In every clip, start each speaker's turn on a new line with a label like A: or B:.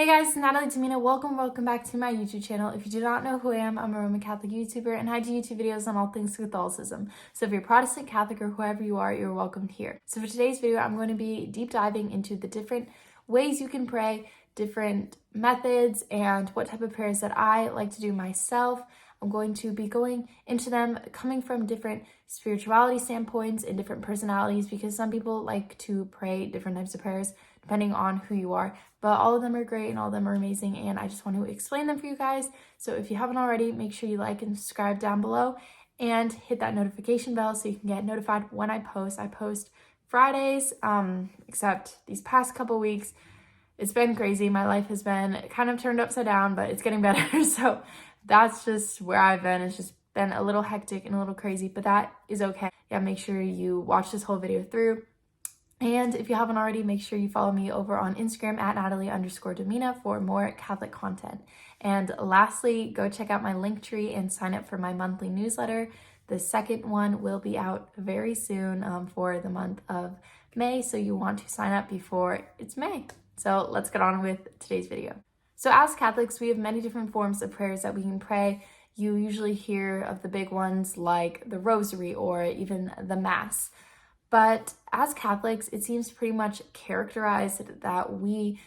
A: Hey guys, it's Nathalie, Domina. Welcome back to my YouTube channel. If you do not know who I am, I'm a Roman Catholic YouTuber and I do YouTube videos on all things Catholicism. So if you're Protestant, Catholic, or whoever you are, you're welcome here. So for today's video, I'm going to be deep diving into the different ways you can pray, different methods, and what type of prayers that I like to do myself. I'm going to be going into them coming from different spirituality standpoints and different personalities, because some people like to pray different types of prayers depending on who you are. But all of them are great and all of them are amazing, and I just want to explain them for you guys. So if you haven't already, make sure you like and subscribe down below and hit that notification bell so you can get notified when I post. I post Fridays, except these past couple weeks, it's been crazy. My life has been kind of turned upside down, but it's getting better. So that's just where I've been. It's just been a little hectic and a little crazy, but that is okay. Yeah, make sure you watch this whole video through. And if you haven't already, make sure you follow me over on Instagram at nathaliedominacatholic for more Catholic content. And lastly, go check out my Linktree and sign up for my monthly newsletter. The second one will be out very soon for the month of May, so you want to sign up before it's May. So let's get on with today's video. So as Catholics, we have many different forms of prayers that we can pray. You usually hear of the big ones like the rosary or even the Mass. But as Catholics, it seems pretty much characterized that we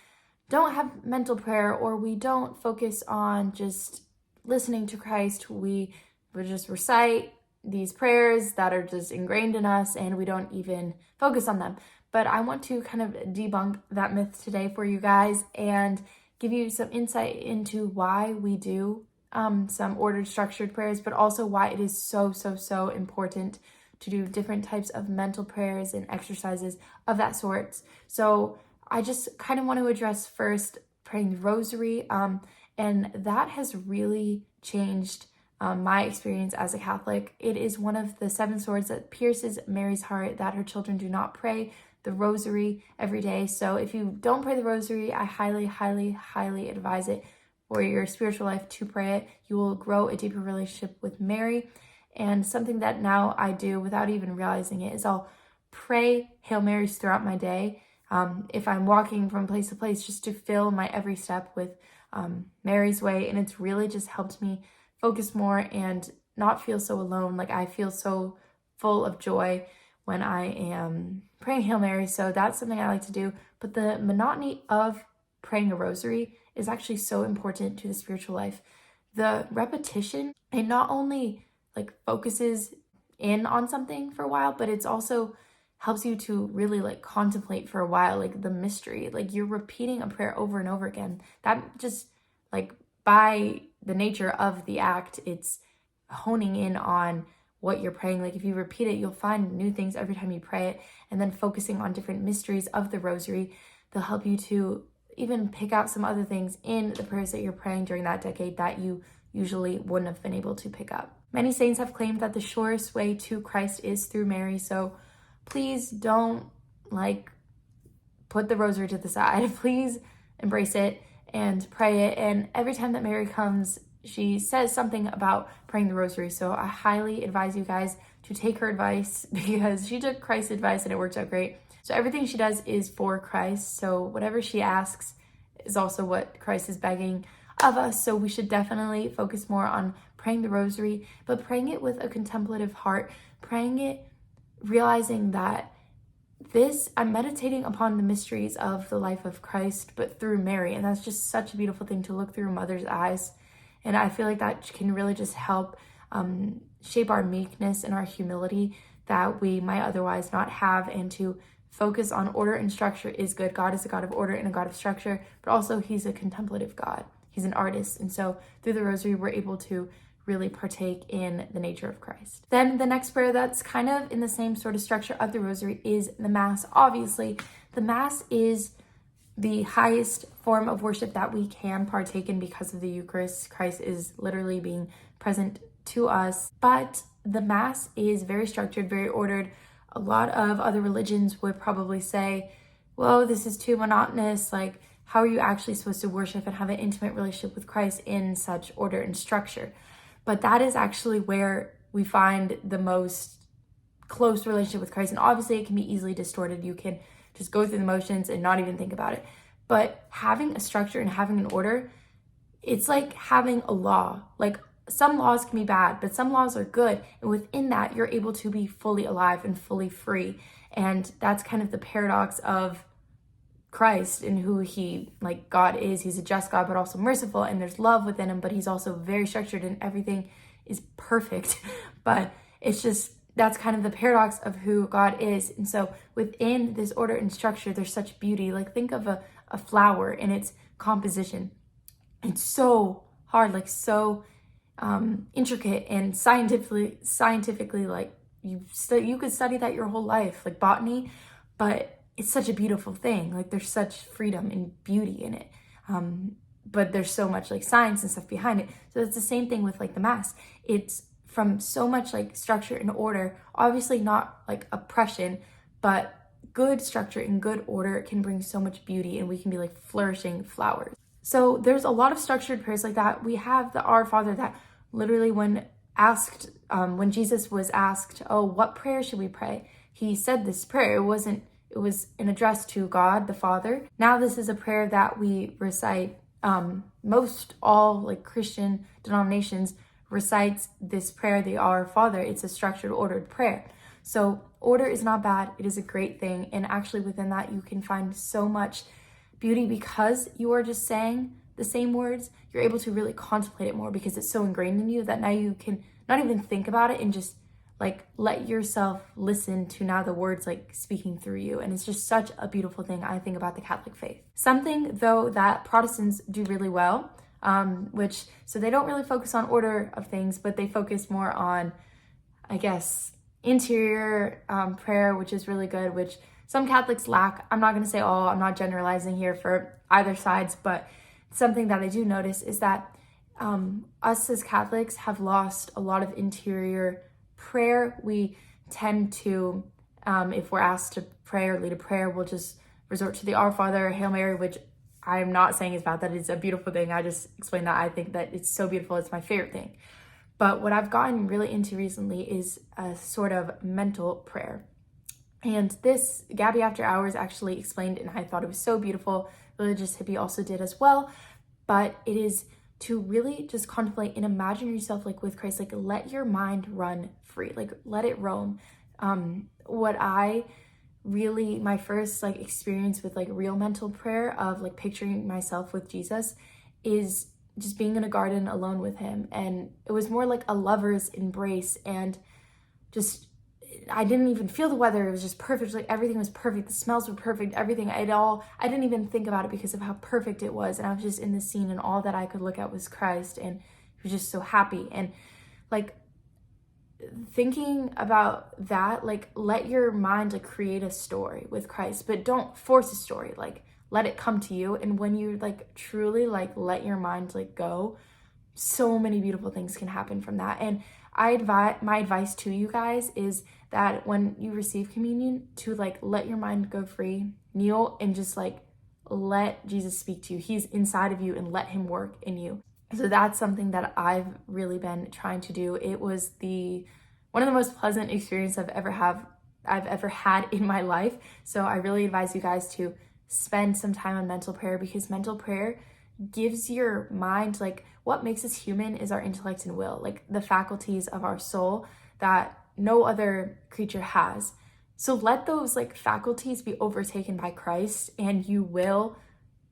A: don't have mental prayer, or we don't focus on just listening to Christ. We would just recite these prayers that are just ingrained in us and we don't even focus on them. But I want to kind of debunk that myth today for you guys and give you some insight into why we do some ordered, structured prayers, but also why it is so important to do different types of mental prayers and exercises of that sort. So I just kind of want to address first praying the rosary, and that has really changed my experience as a Catholic. It is one of the 7 swords that pierces Mary's heart that her children do not pray the rosary every day. So if you don't pray the rosary, I highly advise it for your spiritual life to pray it. You will grow a deeper relationship with Mary. And something that now I do without even realizing it is I'll pray Hail Marys throughout my day. If I'm walking from place to place, just to fill my every step with Mary's way. And it's really just helped me focus more and not feel so alone. Like, I feel so full of joy when I am praying Hail Mary. So that's something I like to do. But the monotony of praying a rosary is actually so important to the spiritual life. The repetition, it not only like focuses in on something for a while, but it's also helps you to really like contemplate for a while, like the mystery. Like, you're repeating a prayer over and over again. That just, like, by the nature of the act, it's honing in on what you're praying. Like, if you repeat it, you'll find new things every time you pray it. And then focusing on different mysteries of the rosary, they'll help you to even pick out some other things in the prayers that you're praying during that decade that you usually wouldn't have been able to pick up. Many saints have claimed that the surest way to Christ is through Mary. So please don't put the rosary to the side. Please embrace it and pray it. And every time that Mary comes, she says something about praying the rosary. So I highly advise you guys to take her advice, because she took Christ's advice and it worked out great. So everything she does is for Christ. So whatever she asks is also what Christ is begging of us. So we should definitely focus more on praying the rosary, but praying it with a contemplative heart, praying it realizing that I'm meditating upon the mysteries of the life of Christ, but through Mary. And that's just such a beautiful thing to look through a mother's eyes. And I feel like that can really just help shape our meekness and our humility that we might otherwise not have, and to focus on order and structure is good. God is a God of order and a God of structure, but also he's a contemplative God. He's an artist. And so through the rosary, we're able to really partake in the nature of Christ. Then the next prayer that's kind of in the same sort of structure of the rosary is the Mass. Obviously, the Mass is the highest form of worship that we can partake in because of the Eucharist. Christ is literally being present to us. But the Mass is very structured, very ordered. A lot of other religions would probably say, whoa, this is too monotonous. Like, how are you actually supposed to worship and have an intimate relationship with Christ in such order and structure? But that is actually where we find the most close relationship with Christ. And obviously it can be easily distorted. You can just go through the motions and not even think about it. But having a structure and having an order, it's like having a law. Like some laws can be bad, but some laws are good. And within that, you're able to be fully alive and fully free. And that's kind of the paradox of Christ and who he, like God is. He's a just God, but also merciful, and there's love within him, but he's also very structured and everything is perfect. But it's just, that's kind of the paradox of who God is. And so within this order and structure, there's such beauty. Like think of a flower and its composition. It's so hard, like so intricate and scientifically like you could study that your whole life, like botany, but it's such a beautiful thing. Like there's such freedom and beauty in it. But there's so much like science and stuff behind it. So it's the same thing with like the mass. It's from so much like structure and order, obviously not like oppression, but good structure and good order can bring so much beauty, and we can be like flourishing flowers. So there's a lot of structured prayers like that. We have the Our Father that literally when Jesus was asked, oh, what prayer should we pray? He said this prayer. It was an address to God, the Father. Now this is a prayer that we recite. Most all like Christian denominations recites this prayer, the Our Father. It's a structured, ordered prayer. So order is not bad. It is a great thing. And actually within that, you can find so much beauty because you are just saying the same words. You're able to really contemplate it more because it's so ingrained in you that now you can not even think about it and just like let yourself listen to now the words like speaking through you. And it's just such a beautiful thing, I think, about the Catholic faith. Something though that Protestants do really well, so they don't really focus on order of things, but they focus more on, I guess, interior prayer, which is really good, which some Catholics lack. I'm not going to say all, I'm not generalizing here for either sides, but something that I do notice is that us as Catholics have lost a lot of interior prayer. We tend to, if we're asked to pray or lead a prayer, we'll just resort to the Our Father, Hail Mary, which I'm not saying is bad. That is a beautiful thing. I just explained that. I think that it's so beautiful. It's my favorite thing. But what I've gotten really into recently is a sort of mental prayer. And this, Gabby After Hours actually explained, and I thought it was so beautiful. Religious Hippie also did as well. But it is to really just contemplate and imagine yourself like with Christ, like let your mind run free, like let it roam. My first like experience with like real mental prayer of like picturing myself with Jesus is just being in a garden alone with him. And it was more like a lover's embrace, and just I didn't even feel the weather. It was just perfect. Like everything was perfect. The smells were perfect. Everything I didn't even think about it because of how perfect it was. And I was just in the scene, and all that I could look at was Christ, and he was just so happy. And like thinking about that, like let your mind like create a story with Christ, but don't force a story. Like let it come to you. And when you like truly like let your mind like go, so many beautiful things can happen from that. And my advice to you guys is that when you receive communion, to like let your mind go free, kneel, and just like let Jesus speak to you. He's inside of you, and let him work in you. So that's something that I've really been trying to do. It was one of the most pleasant experiences I've ever had in my life. So I really advise you guys to spend some time on mental prayer, because mental prayer gives your mind, like what makes us human is our intellect and will, like the faculties of our soul that no other creature has. So let those like faculties be overtaken by Christ, and you will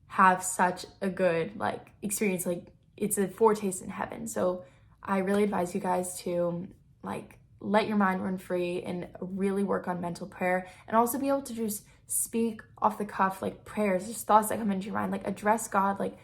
A: have such a good like experience. Like it's a foretaste in heaven. So I really advise you guys to like let your mind run free and really work on mental prayer, and also be able to just speak off the cuff like prayers, just thoughts that come into your mind, like address God like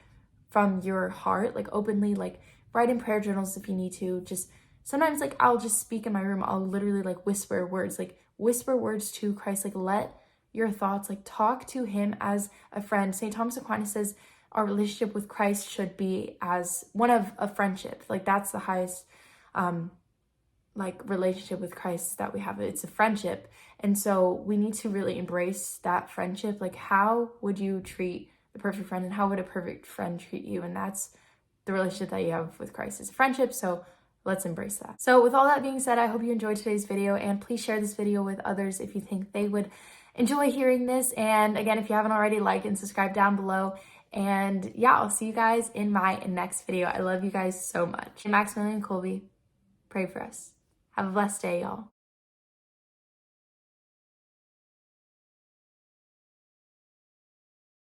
A: from your heart, like openly, like write in prayer journals if you need to. Just sometimes like I'll just speak in my room, I'll literally like whisper words to Christ, like let your thoughts, like talk to him as a friend. St. Thomas Aquinas says our relationship with Christ should be as one of a friendship. Like that's the highest like relationship with Christ that we have. It's a friendship. And so we need to really embrace that friendship. Like how would you treat the perfect friend, and how would a perfect friend treat you? And that's the relationship that you have with Christ, is a friendship. So let's embrace that. So with all that being said, I hope you enjoyed today's video, and please share this video with others if you think they would enjoy hearing this. And again, if you haven't already, like and subscribe down below. And yeah, I'll see you guys in my next video. I love you guys so much. Maximilian Colby, pray for us. Have a blessed day, y'all.